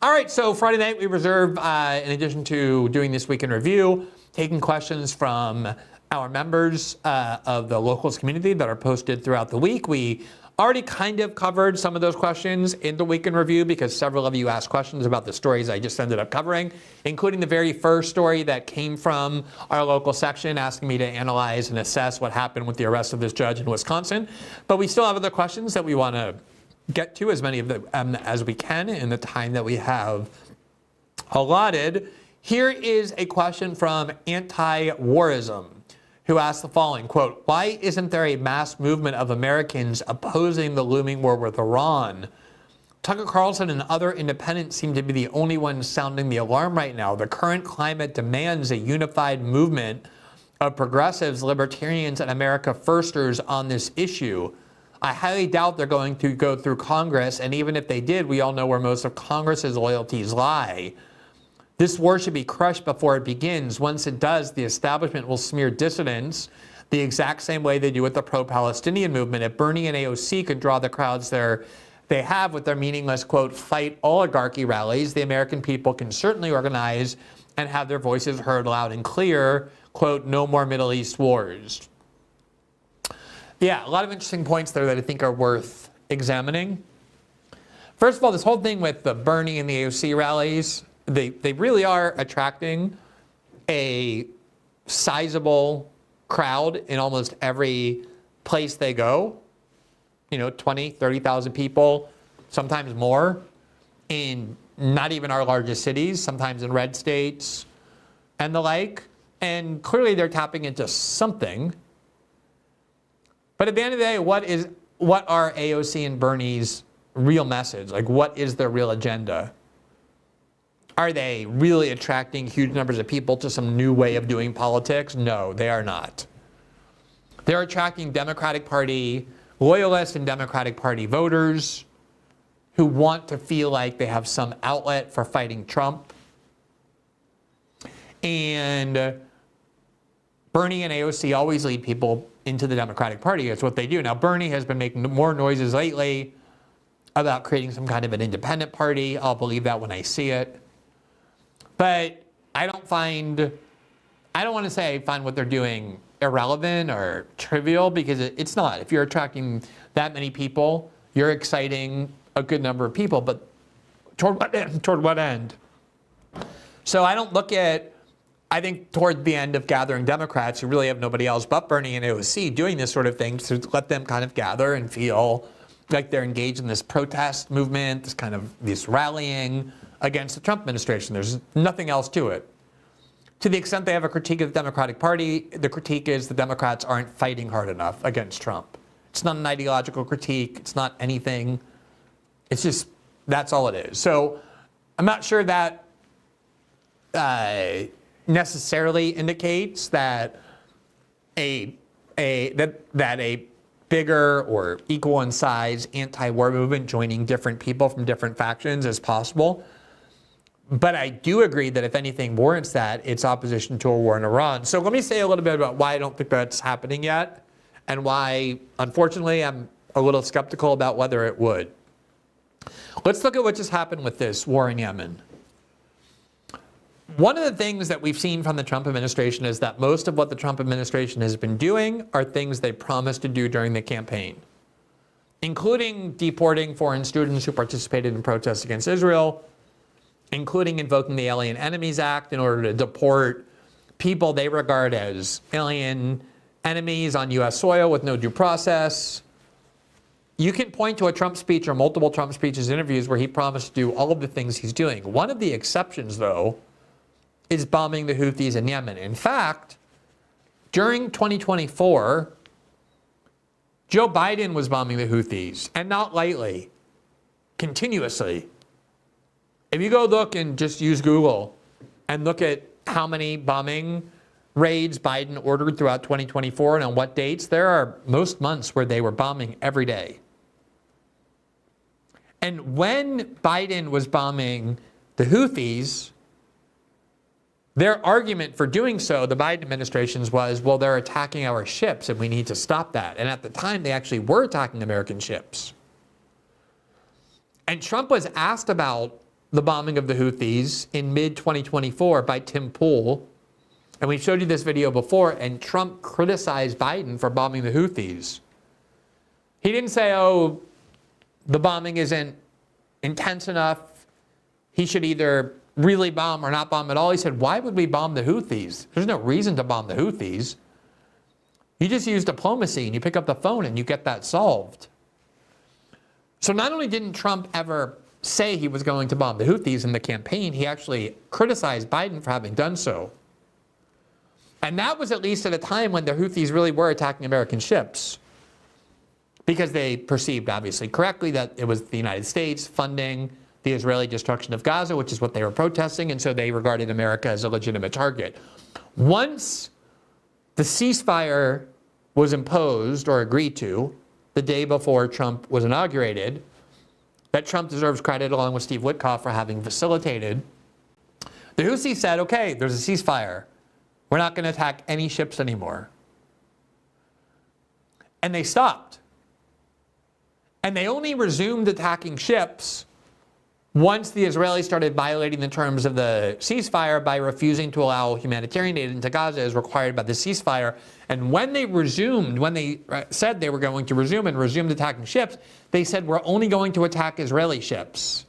All right, so Friday night we reserve, in addition to doing this week in review, taking questions from our members of the locals community that are posted throughout the week. We already kind of covered some of those questions in the week in review because several of you asked questions about the stories I just ended up covering, including the very first story that came from our local section asking me to analyze and assess what happened with the arrest of this judge in Wisconsin. But we still have other questions that we want to get to, as many of them as we can in the time that we have allotted. Here is a question from Anti-Warism, who asked the following, quote, "Why isn't there a mass movement of Americans opposing the looming war with Iran? Tucker Carlson and other independents seem to be the only ones sounding the alarm right now. The current climate demands a unified movement of progressives, libertarians, and America Firsters on this issue. I highly doubt they're going to go through Congress, and even if they did, we all know where most of Congress's loyalties lie. This war should be crushed before it begins. Once it does, the establishment will smear dissidents the exact same way they do with the pro-Palestinian movement. If Bernie and AOC could draw the crowds they have with their meaningless, quote, fight oligarchy rallies, the American people can certainly organize and have their voices heard loud and clear, quote, no more Middle East wars." Yeah, a lot of interesting points there that I think are worth examining. First of all, this whole thing with the Bernie and the AOC rallies, they really are attracting a sizable crowd in almost every place they go. 20, 30,000 people, sometimes more, in not even our largest cities, sometimes in red states and the like. And clearly they're tapping into something. But at the end of the day, what are AOC and Bernie's real message? Like, what is their real agenda? Are they really attracting huge numbers of people to some new way of doing politics? No, they are not. They're attracting Democratic Party loyalists and Democratic Party voters who want to feel like they have some outlet for fighting Trump. And Bernie and AOC always lead people into the Democratic Party. It's what they do. Now, Bernie has been making more noises lately about creating some kind of an independent party. I'll believe that when I see it. But I don't want to say I find what they're doing irrelevant or trivial, because it's not. If you're attracting that many people, you're exciting a good number of people, but toward what end? So I think toward the end of gathering Democrats who really have nobody else but Bernie and AOC doing this sort of thing to let them kind of gather and feel like they're engaged in this protest movement, this rallying against the Trump administration. There's nothing else to it. To the extent they have a critique of the Democratic Party, the critique is the Democrats aren't fighting hard enough against Trump. It's not an ideological critique. It's not anything. It's just, that's all it is. So I'm not sure that necessarily indicates that a bigger or equal in size anti-war movement joining different people from different factions is possible. But I do agree that if anything warrants that, it's opposition to a war in Iran. So let me say a little bit about why I don't think that's happening yet, and why, unfortunately, I'm a little skeptical about whether it would. Let's look at what just happened with this war in Yemen. One of the things that we've seen from the Trump administration is that most of what the Trump administration has been doing are things they promised to do during the campaign, including deporting foreign students who participated in protests against Israel, including invoking the Alien Enemies Act in order to deport people they regard as alien enemies on U.S. soil with no due process. You can point to a Trump speech or multiple Trump speeches, interviews where he promised to do all of the things he's doing. One of the exceptions, though, is bombing the Houthis in Yemen. In fact, during 2024, Joe Biden was bombing the Houthis, and not lightly, continuously. If you go look and just use Google and look at how many bombing raids Biden ordered throughout 2024 and on what dates, there are most months where they were bombing every day. And when Biden was bombing the Houthis, their argument for doing so, the Biden administration's, was, well, they're attacking our ships and we need to stop that. And at the time, they actually were attacking American ships. And Trump was asked about the bombing of the Houthis in mid-2024 by Tim Pool. And we showed you this video before, and Trump criticized Biden for bombing the Houthis. He didn't say, oh, the bombing isn't intense enough. He should either really bomb or not bomb at all. He said, why would we bomb the Houthis? There's no reason to bomb the Houthis. You just use diplomacy and you pick up the phone and you get that solved. So not only didn't Trump ever say he was going to bomb the Houthis in the campaign, he actually criticized Biden for having done so. And that was at least at a time when the Houthis really were attacking American ships, because they perceived, obviously correctly, that it was the United States funding the Israeli destruction of Gaza, which is what they were protesting, and so they regarded America as a legitimate target. Once the ceasefire was imposed or agreed to the day before Trump was inaugurated, that Trump deserves credit along with Steve Witkoff for having facilitated, the Houthis said, okay, there's a ceasefire. We're not going to attack any ships anymore. And they stopped. And they only resumed attacking ships once the Israelis started violating the terms of the ceasefire by refusing to allow humanitarian aid into Gaza as required by the ceasefire. And when they said they were going to resume and resumed attacking ships, they said, we're only going to attack Israeli ships.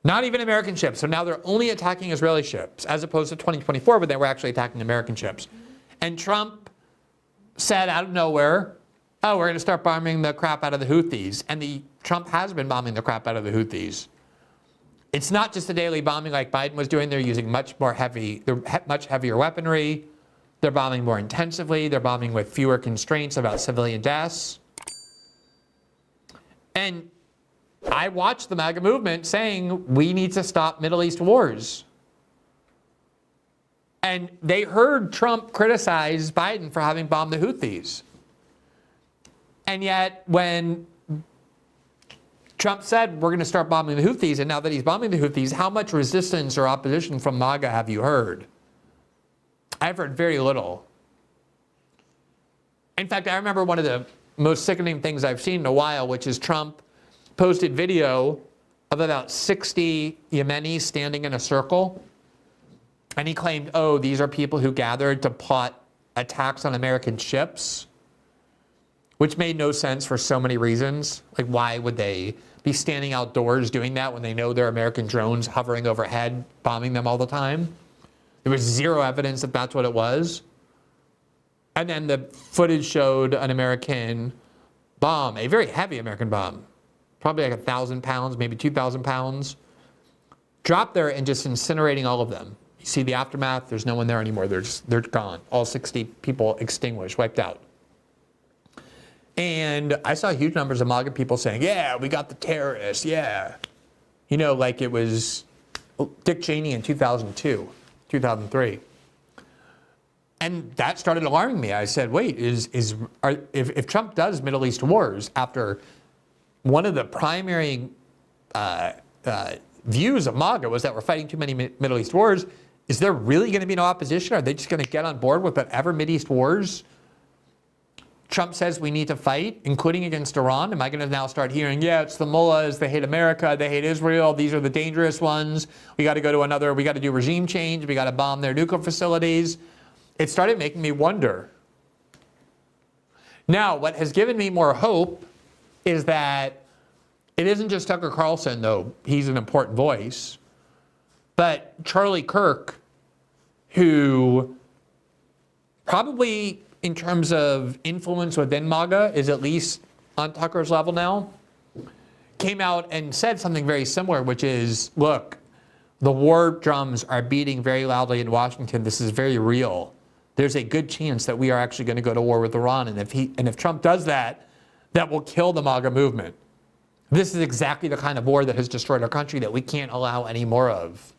Not even American ships. So now they're only attacking Israeli ships, as opposed to 2024, where they were actually attacking American ships. And Trump said out of nowhere, oh, we're going to start bombing the crap out of the Houthis. And Trump has been bombing the crap out of the Houthis. It's not just a daily bombing like Biden was doing. They're using much heavier weaponry. They're bombing more intensively. They're bombing with fewer constraints about civilian deaths. And I watched the MAGA movement saying we need to stop Middle East wars. And they heard Trump criticize Biden for having bombed the Houthis. And yet when Trump said we're going to start bombing the Houthis, and now that he's bombing the Houthis, how much resistance or opposition from MAGA have you heard? I've heard very little. In fact, I remember one of the most sickening things I've seen in a while, which is Trump posted video of about 60 Yemenis standing in a circle. And he claimed, oh, these are people who gathered to plot attacks on American ships, which made no sense for so many reasons. Like, why would they be standing outdoors doing that when they know there are American drones hovering overhead, bombing them all the time? There was zero evidence that that's what it was. And then the footage showed an American bomb, a very heavy American bomb, probably like 1,000 pounds, maybe 2,000 pounds, dropped there and just incinerating all of them. You see the aftermath, there's no one there anymore. They're gone. All 60 people extinguished, wiped out. And I saw huge numbers of MAGA people saying, yeah, we got the terrorists, yeah. You know, like it was Dick Cheney in 2002, 2003. And that started alarming me. I said, wait, if Trump does Middle East wars after one of the primary views of MAGA was that we're fighting too many Middle East wars, is there really going to be no opposition? Are they just going to get on board with whatever Mideast wars Trump says we need to fight, including against Iran? Am I going to now start hearing, yeah, it's the mullahs, they hate America, they hate Israel, these are the dangerous ones, we got to do regime change, we got to bomb their nuclear facilities? It started making me wonder. Now, what has given me more hope is that it isn't just Tucker Carlson, though he's an important voice, but Charlie Kirk, who probably in terms of influence within MAGA is at least on Tucker's level now, came out and said something very similar, which is, look, the war drums are beating very loudly in Washington. This is very real. There's a good chance that we are actually going to go to war with Iran. And if Trump does that, that will kill the MAGA movement. This is exactly the kind of war that has destroyed our country that we can't allow any more of.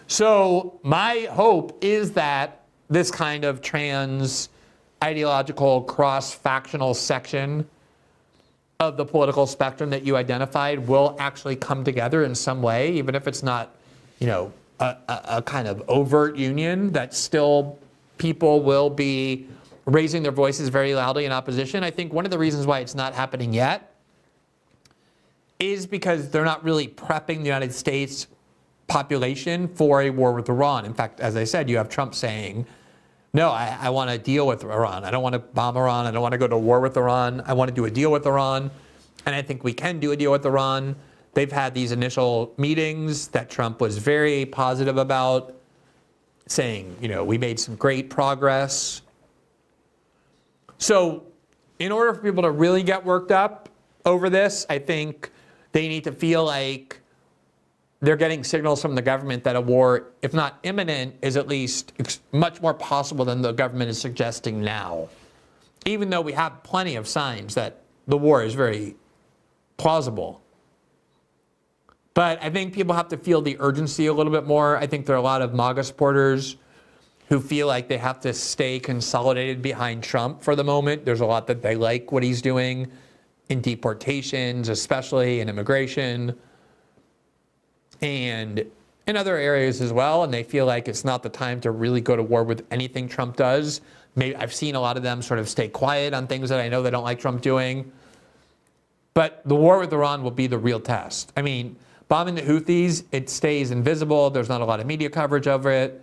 So my hope is that this kind of trans ideological cross-factional section of the political spectrum that you identified will actually come together in some way, even if it's not, a kind of overt union, that still people will be raising their voices very loudly in opposition. I think one of the reasons why it's not happening yet is because they're not really prepping the United States population for a war with Iran. In fact, as I said, you have Trump saying, no, I want to deal with Iran. I don't want to bomb Iran. I don't want to go to war with Iran. I want to do a deal with Iran. And I think we can do a deal with Iran. They've had these initial meetings that Trump was very positive about, saying, we made some great progress. So in order for people to really get worked up over this, I think they need to feel like they're getting signals from the government that a war, if not imminent, is at least much more possible than the government is suggesting now. Even though we have plenty of signs that the war is very plausible. But I think people have to feel the urgency a little bit more. I think there are a lot of MAGA supporters who feel like they have to stay consolidated behind Trump for the moment. There's a lot that they like what he's doing in deportations, especially in immigration, and in other areas as well. And they feel like it's not the time to really go to war with anything Trump does. Maybe I've seen a lot of them sort of stay quiet on things that I know they don't like Trump doing. But the war with Iran will be the real test. I mean, bombing the Houthis, it stays invisible. There's not a lot of media coverage over it.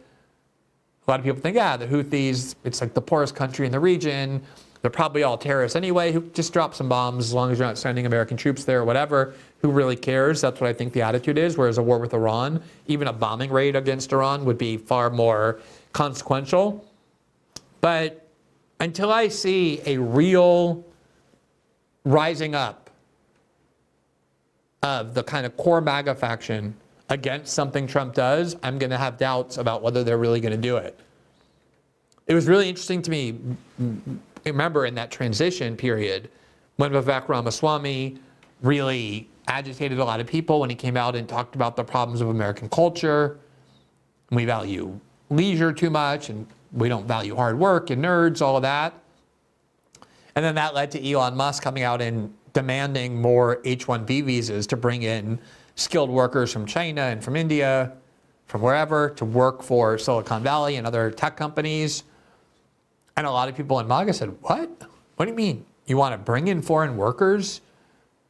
A lot of people think, the Houthis, it's like the poorest country in the region. They're probably all terrorists anyway. Who just drop some bombs as long as you're not sending American troops there or whatever. Who really cares? That's what I think the attitude is. Whereas a war with Iran, even a bombing raid against Iran would be far more consequential. But until I see a real rising up of the kind of core MAGA faction against something Trump does, I'm going to have doubts about whether they're really going to do it. It was really interesting to me, remember in that transition period, when Vivek Ramaswamy really agitated a lot of people when he came out and talked about the problems of American culture. We value leisure too much, and we don't value hard work and nerds, all of that. And then that led to Elon Musk coming out and demanding more H-1B visas to bring in skilled workers from China and from India, from wherever, to work for Silicon Valley and other tech companies. And a lot of people in MAGA said, what? What do you mean? You want to bring in foreign workers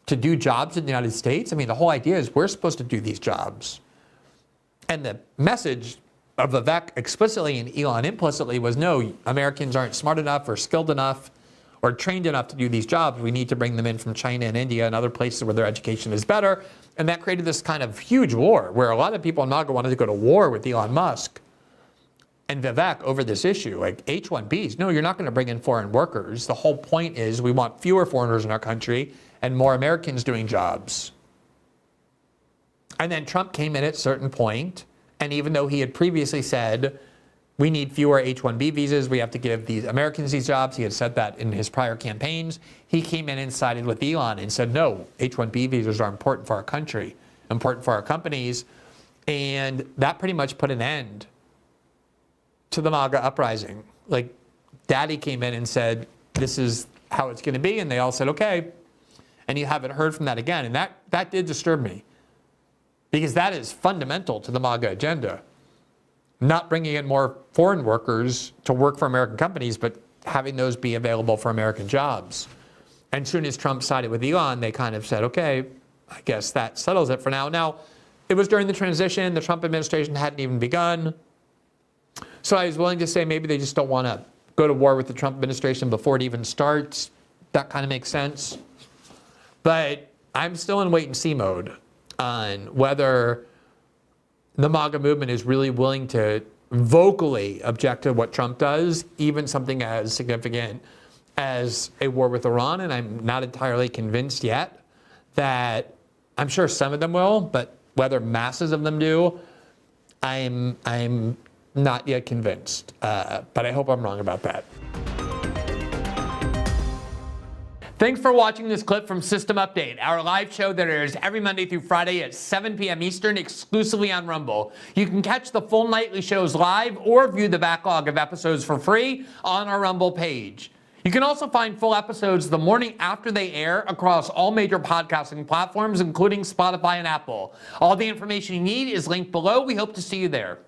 to do jobs in the United States? I mean, the whole idea is we're supposed to do these jobs. And the message of Vivek explicitly and Elon implicitly was, no, Americans aren't smart enough or skilled enough or trained enough to do these jobs. We need to bring them in from China and India and other places where their education is better. And that created this kind of huge war where a lot of people in MAGA wanted to go to war with Elon Musk and Vivek over this issue, like H-1Bs. No, you're not going to bring in foreign workers. The whole point is we want fewer foreigners in our country and more Americans doing jobs. And then Trump came in at a certain point, and even though he had previously said, we need fewer H-1B visas, we have to give these Americans these jobs, he had said that in his prior campaigns, he came in and sided with Elon and said, no, H-1B visas are important for our country, important for our companies. And that pretty much put an end to the MAGA uprising. Like, Daddy came in and said, this is how it's going to be. And they all said, okay. And you haven't heard from that again. And that did disturb me, because that is fundamental to the MAGA agenda. Not bringing in more foreign workers to work for American companies, but having those be available for American jobs. And as soon as Trump sided with Elon, they kind of said, okay, I guess that settles it for now. Now, it was during the transition. The Trump administration hadn't even begun. So I was willing to say maybe they just don't want to go to war with the Trump administration before it even starts. That kind of makes sense. But I'm still in wait and see mode on whether the MAGA movement is really willing to vocally object to what Trump does, even something as significant as a war with Iran. And I'm not entirely convinced yet that, I'm sure some of them will, but whether masses of them do, I'm not yet convinced. But I hope I'm wrong about that. Thanks for watching this clip from System Update, our live show that airs every Monday through Friday at 7 p.m. Eastern, exclusively on Rumble. You can catch the full nightly shows live or view the backlog of episodes for free on our Rumble page. You can also find full episodes the morning after they air across all major podcasting platforms, including Spotify and Apple. All the information you need is linked below. We hope to see you there.